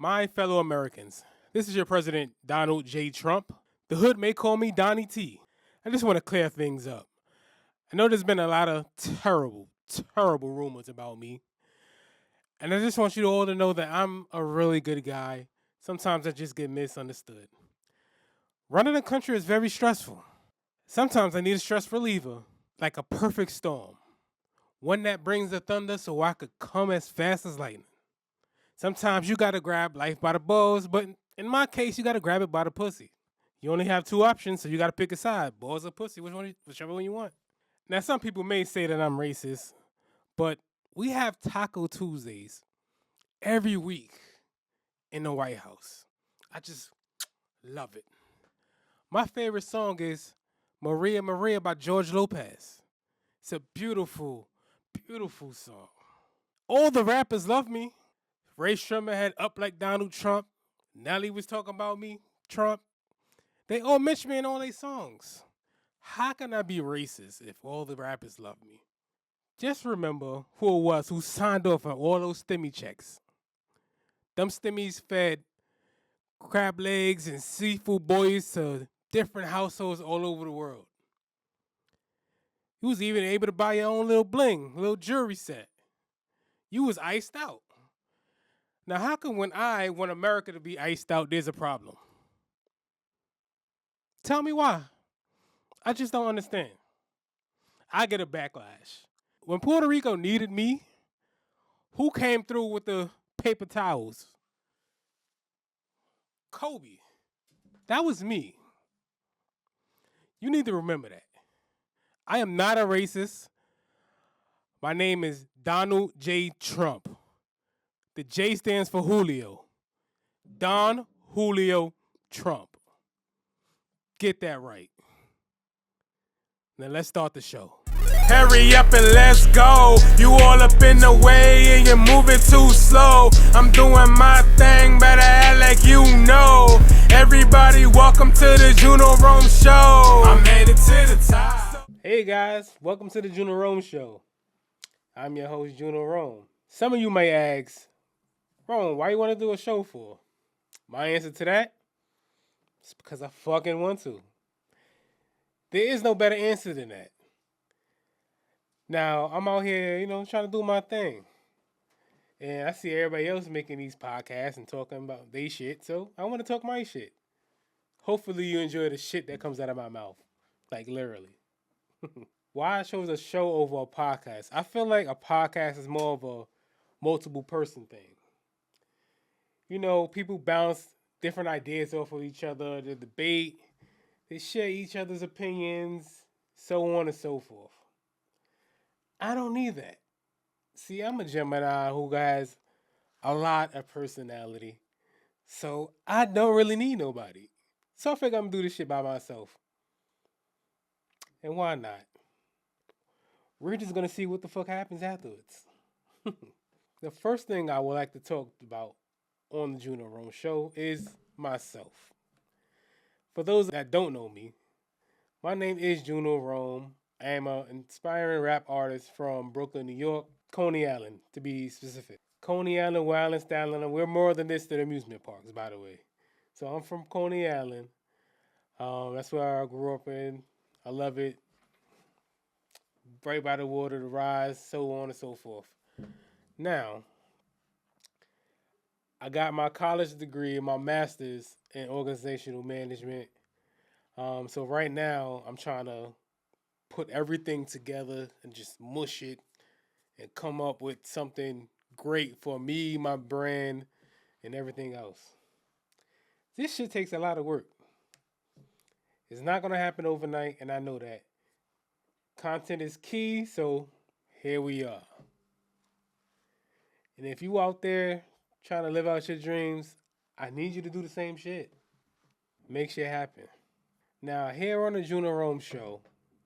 My fellow Americans, this is your President Donald J. Trump. The hood may call me Donnie T. I just want to clear things up. I know there's been a lot of terrible rumors about me. And I just want you all to know that I'm a really good guy. Sometimes I just get misunderstood. Running a country is very stressful. Sometimes I need a stress reliever, like a perfect storm. One that brings the thunder so I could come as fast as lightning. Sometimes you gotta grab life by the balls, but in my case, you gotta grab it by the pussy. You only have two options, so you gotta pick a side, balls or pussy, whichever one you want. Now, some people may say that I'm racist, but we have Taco Tuesdays every week in the White House. I just love it. My favorite song is Maria Maria by George Lopez. It's a beautiful song. All the rappers love me. Ray Sherman had Up Like Donald Trump. Nelly was talking about me, Trump. They all mention me in all their songs. How can I be racist if all the rappers love me? Just remember who it was who signed off on all those stimmy checks. Them stimmies fed crab legs and seafood boys to different households all over the world. You was even able to buy your own little bling, little jewelry set. You was iced out. Now, how come when I want America to be iced out, there's a problem? Tell me why. I just don't understand. I get a backlash. When Puerto Rico needed me, who came through with the paper towels? Kobe. That was me. You need to remember that. I am not a racist. My name is Donald J. Trump. The J stands for Julio. Don Julio Trump. Get that right. Now let's start the show. Hurry up and let's go. You all up in the way and you're moving too slow. I'm doing my thing, better act like you know. Everybody, welcome to the Juno Rome Show. I made it to the top. Hey guys, welcome to the Juno Rome Show. I'm your host, Juno Rome. Some of you may ask, Rome, why you want to do a show for? My answer to that is because I fucking want to. There is no better answer than that. Now, I'm out here, trying to do my thing. And I see everybody else making these podcasts and talking about they shit, so I want to talk my shit. Hopefully you enjoy the shit that comes out of my mouth. Like, literally. Why I chose a show over a podcast? I feel like a podcast is more of a multiple person thing. People bounce different ideas off of each other, they debate, they share each other's opinions, so on and so forth. I don't need that. See, I'm a Gemini who has a lot of personality, so I don't really need nobody. So I think I'm gonna do this shit by myself. And why not? We're just gonna see what the fuck happens afterwards. The first thing I would like to talk about on the Juno Rome Show is myself. For those that don't know me, my name is Juno Rome. I am an inspiring rap artist from Brooklyn, New York, Coney Island, to be specific. Coney Island, Wildin', Styling, we're more than this than amusement parks, by the way. So I'm from Coney Island. That's where I grew up in. I love it. Right by the water, the rise, so on and so forth. Now, I got my college degree and my master's in organizational management. So right now, I'm trying to put everything together and just mush it and come up with something great for me, my brand, and everything else. This shit takes a lot of work. It's not going to happen overnight, and I know that. Content is key, so here we are. And if you out there trying to live out your dreams, I need you to do the same shit. Make shit happen. Now, here on the Juno Rome Show,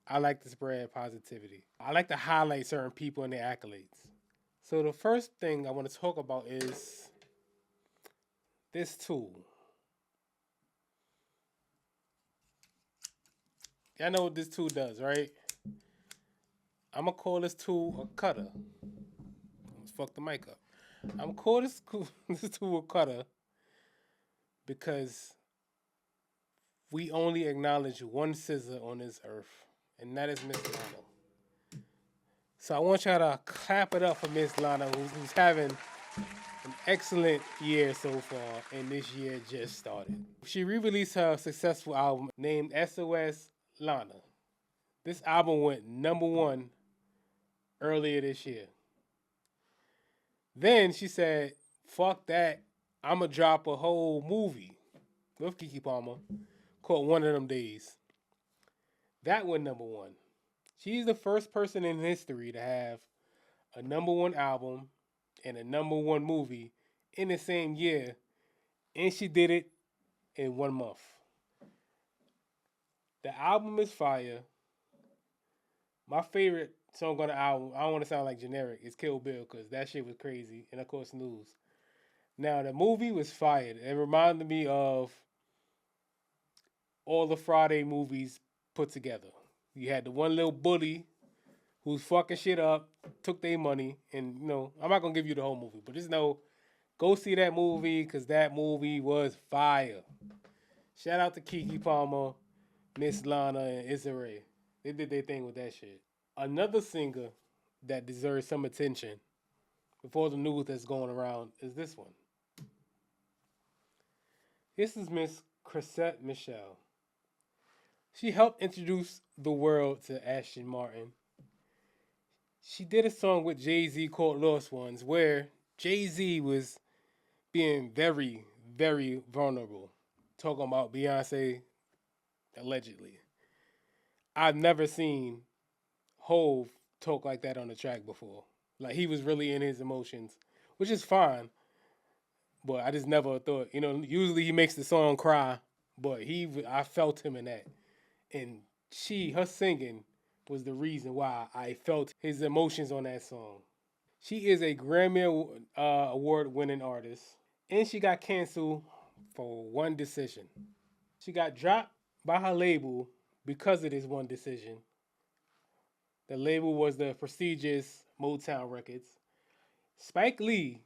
I like to spread positivity. I like to highlight certain people and their accolades. So the first thing I want to talk about is this tool. Y'all know what this tool does, right? I'm going to call this tool a cutter. Let's fuck the mic up. I'm going to call this tool a cutter because we only acknowledge one scissor on this earth, and that is Miss Lana. So I want y'all to clap it up for Miss Lana, who's having an excellent year so far, and this year just started. She re-released her successful album named SOS Lana. This album went #1 earlier this year. Then she said, fuck that, I'ma drop a whole movie with Keke Palmer called One of Them Days. That went #1. She's the first person in history to have a #1 album and a #1 movie in the same year, and she did it in 1 month. The album is fire. My favorite song on the album, I don't want to sound like generic, is Kill Bill, because that shit was crazy, and of course News. Now the movie was fired. It reminded me of all the Friday movies put together. You had the one little bully who's fucking shit up, took their money, and I'm not gonna give you the whole movie, but just know, go see that movie because that movie was fire. Shout out to Keke Palmer, Miss Lana, and Issa Rae. They did their thing with that shit. Another singer that deserves some attention before the news that's going around is this one. This is Miss Chrisette Michele. She helped introduce the world to Aston Martin. She did a song with Jay-Z called Lost Ones, where Jay-Z was being very, very vulnerable, talking about Beyonce allegedly. I've never seen Hove talk like that on the track before. Like, he was really in his emotions, which is fine. But I just never thought, usually he makes the song cry, but I felt him in that. And her singing was the reason why I felt his emotions on that song. She is a Grammy award-winning artist, and she got canceled for one decision. She got dropped by her label because of this one decision. The label was the prestigious Motown Records. Spike Lee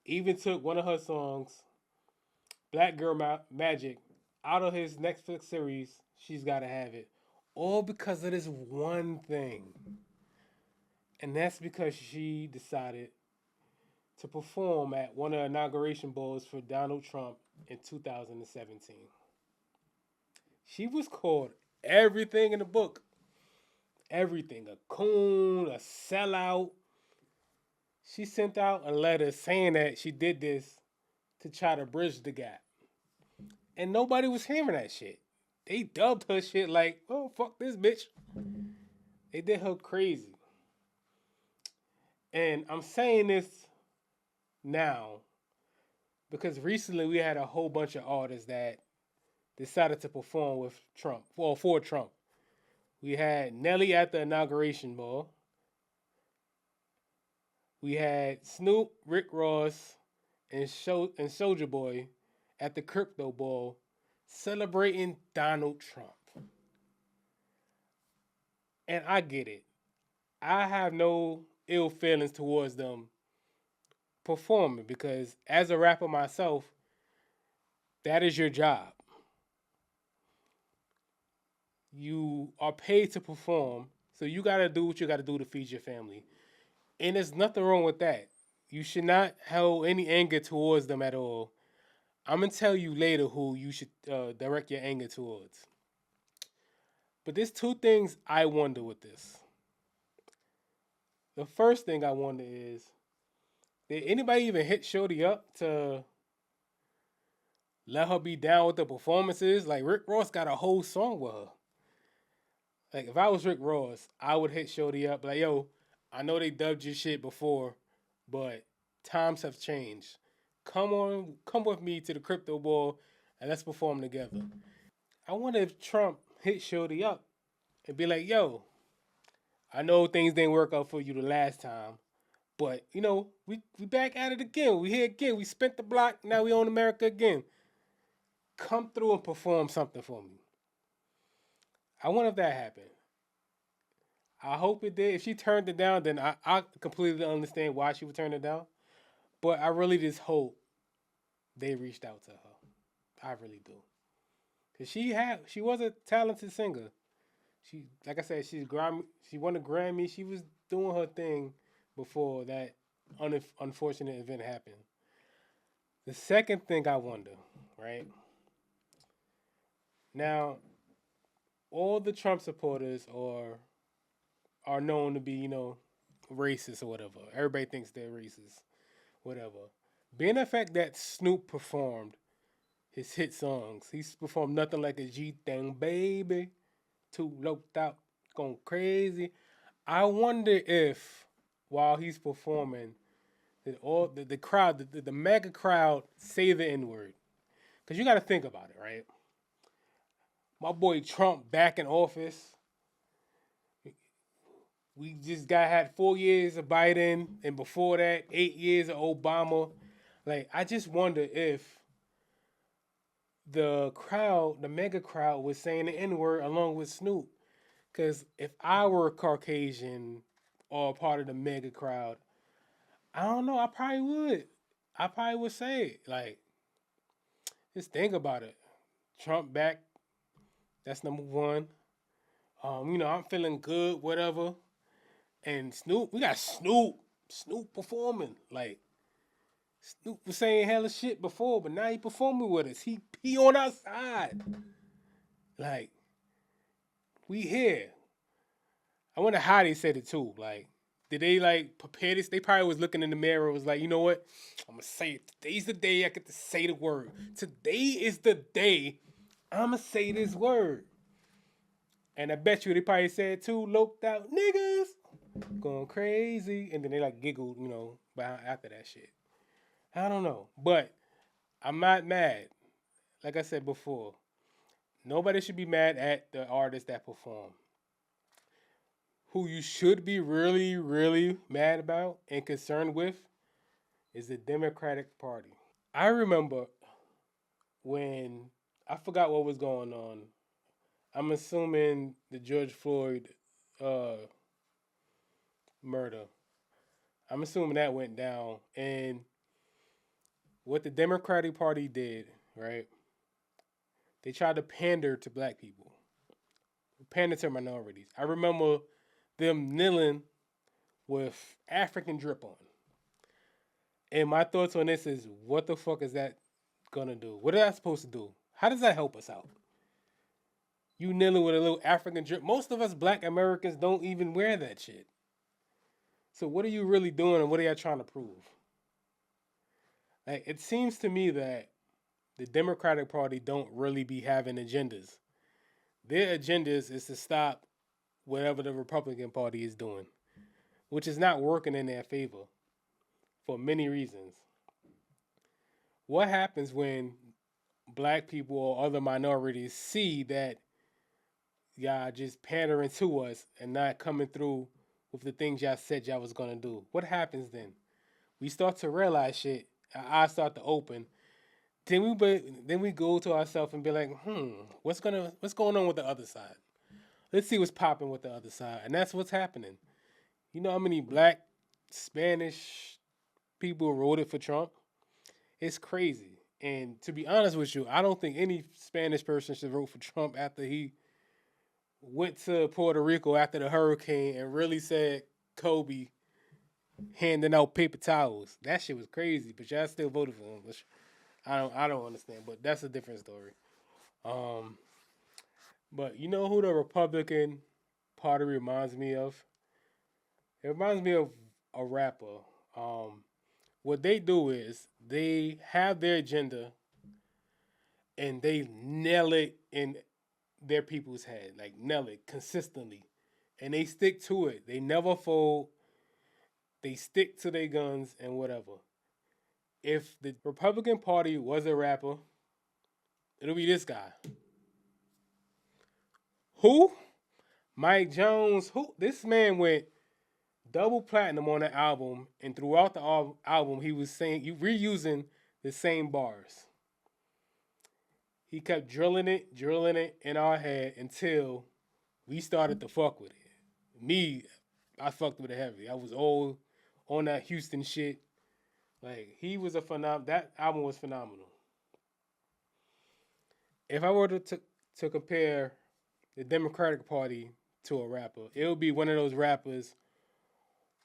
even took one of her songs, Black Girl Magic, out of his Netflix series, She's Gotta Have It. All because of this one thing. And that's because she decided to perform at one of the inauguration balls for Donald Trump in 2017. She was called everything in the book. Everything. A coon, a sellout. She sent out a letter saying that she did this to try to bridge the gap. And nobody was hearing that shit. They dubbed her shit like, oh, fuck this bitch. They did her crazy. And I'm saying this now because recently we had a whole bunch of artists that decided to perform with Trump, well, for Trump. We had Nelly at the inauguration ball. We had Snoop, Rick Ross, and Soulja Boy at the crypto ball celebrating Donald Trump. And I get it. I have no ill feelings towards them performing because as a rapper myself, that is your job. You are paid to perform, so you got to do what you got to do to feed your family. And there's nothing wrong with that. You should not hold any anger towards them at all. I'm going to tell you later who you should direct your anger towards. But there's two things I wonder with this. The first thing I wonder is, did anybody even hit Shorty up to let her be down with the performances? Like, Rick Ross got a whole song with her. Like, if I was Rick Ross, I would hit Shorty up like, yo, I know they dubbed your shit before, but times have changed. Come with me to the crypto ball and let's perform together. I wonder if Trump hit Shorty up and be like, yo, I know things didn't work out for you the last time, but we back at it again. We here again. We spent the block. Now we own America again. Come through and perform something for me. I wonder if that happened. I hope it did. If she turned it down, then I completely understand why she would turn it down. But I really just hope they reached out to her. I really do. Cause she was a talented singer. She, like I said, she won a Grammy. She was doing her thing before that unfortunate event happened. The second thing I wonder, right now, all the Trump supporters are known to be, racist or whatever. Everybody thinks they're racist, whatever. Being the fact that Snoop performed his hit songs, he's performed nothing like a G thing, baby, too loped out, going crazy. I wonder if while he's performing, that all the crowd, the mega crowd, say the N word. Because you got to think about it, right? My boy Trump back in office. We just had 4 years of Biden, and before that, 8 years of Obama. Like, I just wonder if the crowd, the mega crowd, was saying the N word along with Snoop. Because if I were Caucasian or part of the mega crowd, I don't know. I probably would. I probably would say it. Like, just think about it. Trump back. That's number one. I'm feeling good, whatever. And Snoop, we got Snoop performing. Like, Snoop was saying hella shit before, but now he performing with us. He on our side. Like, we here. I wonder how they said it too. Like, did they like prepare this? They probably was looking in the mirror and was like, you know what? I'm gonna say it. Today's the day I get to say the word. Today is the day I'ma say this word. And I bet you they probably said too, loped out niggas going crazy. And then they like giggled, after that shit. I don't know. But I'm not mad. Like I said before, nobody should be mad at the artists that perform. Who you should be really, really mad about and concerned with is the Democratic Party. I remember when I forgot what was going on. I'm assuming the George Floyd uh, murder. I'm assuming that went down. And what the Democratic Party did, right? They tried to pander to black people, pander to minorities. I remember them kneeling with African drip on. And my thoughts on this is, what the fuck is that gonna do? What are I supposed to do? How does that help us out? You kneeling with a little African drip. Most of us black Americans don't even wear that shit. So what are you really doing and what are you trying to prove? Like, it seems to me that the Democratic Party don't really be having agendas. Their agendas is to stop whatever the Republican Party is doing, which is not working in their favor for many reasons. What happens when black people or other minorities see that y'all just pandering to us and not coming through with the things y'all said y'all was gonna do? What happens then? We start to realize shit. Our eyes start to open. Then we go to ourselves and be like, what's going on with the other side? Let's see what's popping with the other side, and that's what's happening. You know how many black, Spanish people voted for Trump? It's crazy. And to be honest with you, I don't think any Spanish person should vote for Trump after he went to Puerto Rico after the hurricane and really said Kobe handing out paper towels. That shit was crazy, but y'all still voted for him. Which I don't understand, but that's a different story. Um, but you know who the Republican Party reminds me of? It reminds me of a rapper. Um, what they do is they have their agenda and they nail it in their people's head, like nail it consistently, and they stick to it. They never fold. They stick to their guns and whatever. If the Republican Party was a rapper, it'll be this guy. Who? Mike Jones. Who? This man went double platinum on the album, and throughout the album, he was saying, you reusing the same bars. He kept drilling it in our head until we started to fuck with it. Me, I fucked with it heavy. I was old on that Houston shit. Like, he was a phenomenal. That album was phenomenal. if I were to compare the Democratic Party to a rapper, it would be one of those rappers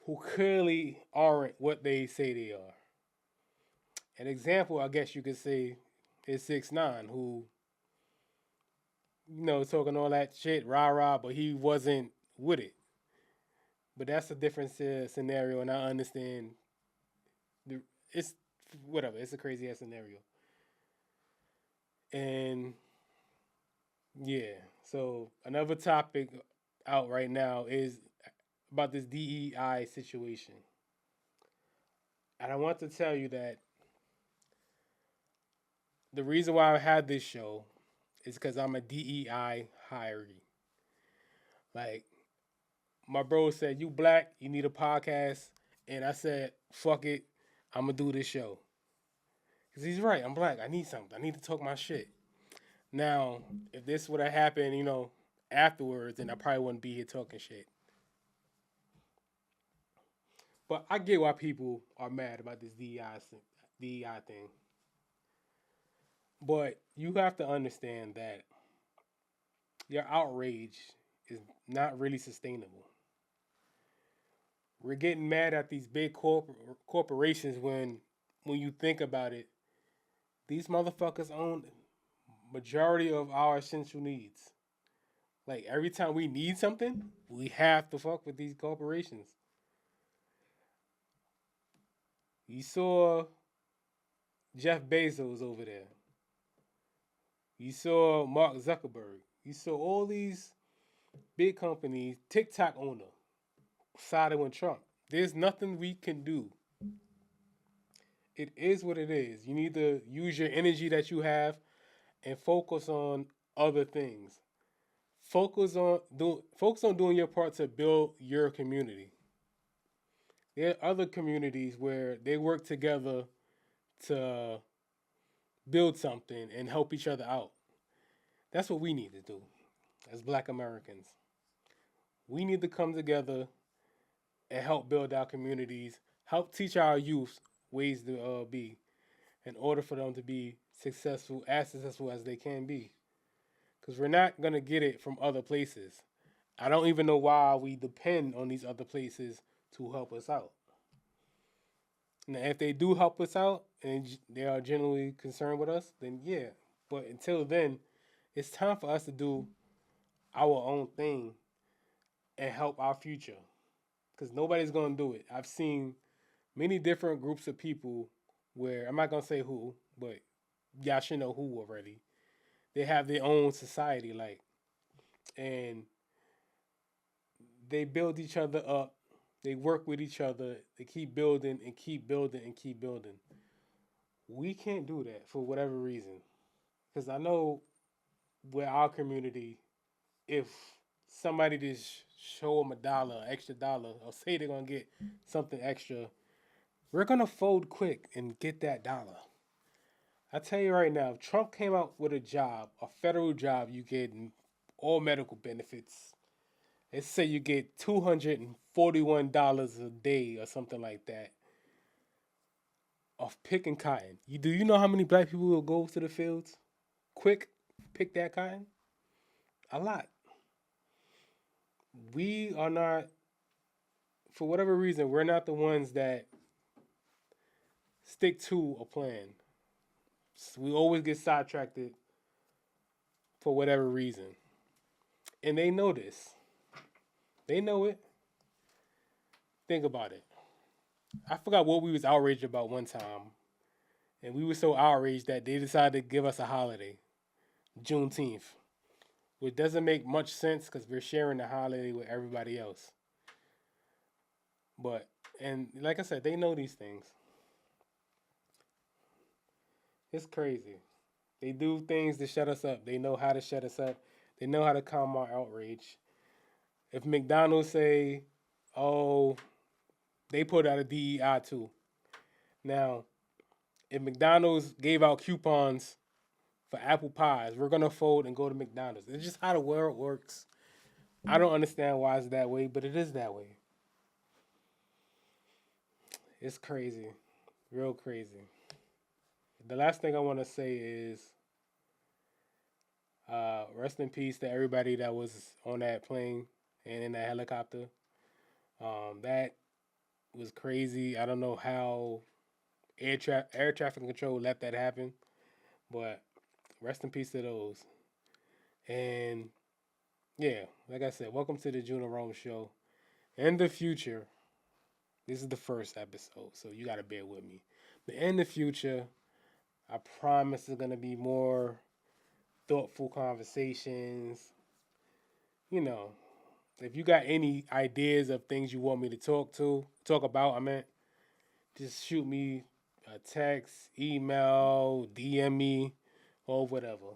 who clearly aren't what they say they are. An example, I guess you could say, is 6ix9ine, who talking all that shit, rah rah, but he wasn't with it. But that's a different scenario, and I understand. It's whatever. It's a crazy ass scenario, and yeah. So another topic out right now is about this DEI situation, and I want to tell you that the reason why I had this show is because I'm a DEI hiree. Like my bro said, "You black, you need a podcast," and I said, "Fuck it, I'm gonna do this show." Cause he's right. I'm black. I need something. I need to talk my shit. Now, if this would have happened, afterwards, then I probably wouldn't be here talking shit. But I get why people are mad about this DEI thing. But you have to understand that your outrage is not really sustainable. We're getting mad at these big corporations when you think about it, these motherfuckers own majority of our essential needs. Like every time we need something, we have to fuck with these corporations. You saw Jeff Bezos over there. You saw Mark Zuckerberg. You saw all these big companies, TikTok owner, siding with Trump. There's nothing we can do. It is what it is. You need to use your energy that you have and focus on other things. Focus on doing your part to build your community. There are other communities where they work together to build something and help each other out. That's what we need to do as black Americans. We need to come together and help build our communities, help teach our youth ways to be in order for them to be successful as they can be. Because we're not going to get it from other places. I don't even know why we depend on these other places to help us out. Now, if they do help us out and they are genuinely concerned with us, then yeah. But until then, it's time for us to do our own thing and help our future. Because nobody's going to do it. I've seen many different groups of people where, I'm not going to say who, but y'all should know who already. They have their own society, and they build each other up. They work with each other. They keep building and keep building and keep building. We can't do that for whatever reason. Because I know with our community, if somebody just show them a dollar, extra dollar, or say they're going to get something extra, we're going to fold quick and get that dollar. I tell you right now, if Trump came out with a job, a federal job, you get all medical benefits. Let's say you get $241 a day or something like that of picking cotton. Do you know how many black people will go to the fields? Quick, pick that cotton? A lot. We are not, for whatever reason, we're not the ones that stick to a plan. We always get sidetracked for whatever reason. And they know this. They know it. Think about it. I forgot what we was outraged about one time. And we were so outraged that they decided to give us a holiday, Juneteenth, which doesn't make much sense because we're sharing the holiday with everybody else. But, and like I said, they know these things. It's crazy. They do things to shut us up. They know how to shut us up. They know how to calm our outrage. If McDonald's say, oh, they put out a DEI too. Now, if McDonald's gave out coupons for apple pies, we're going to fold and go to McDonald's. It's just how the world works. I don't understand why it's that way, but it is that way. It's crazy. Real crazy. The last thing I want to say is Rest in peace to everybody that was on that plane and in that helicopter. That was crazy. I don't know how air traffic control let that happen, but rest in peace to those. And yeah, like I said, welcome to the Juno Rome Show. In the future, this is the first episode, so you gotta bear with me. But in the future, I promise there's gonna be more thoughtful conversations. You know, if you got any ideas of things you want me to talk about, just shoot me a text, email, DM me, or whatever.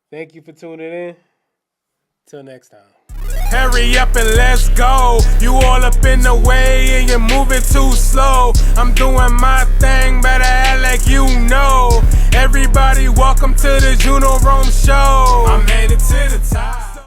Thank you for tuning in. Till next time. Hurry up and let's go. You all up in the way and you're moving too slow. I'm doing my thing, better act like you know. Everybody, welcome to the Juno Rome Show.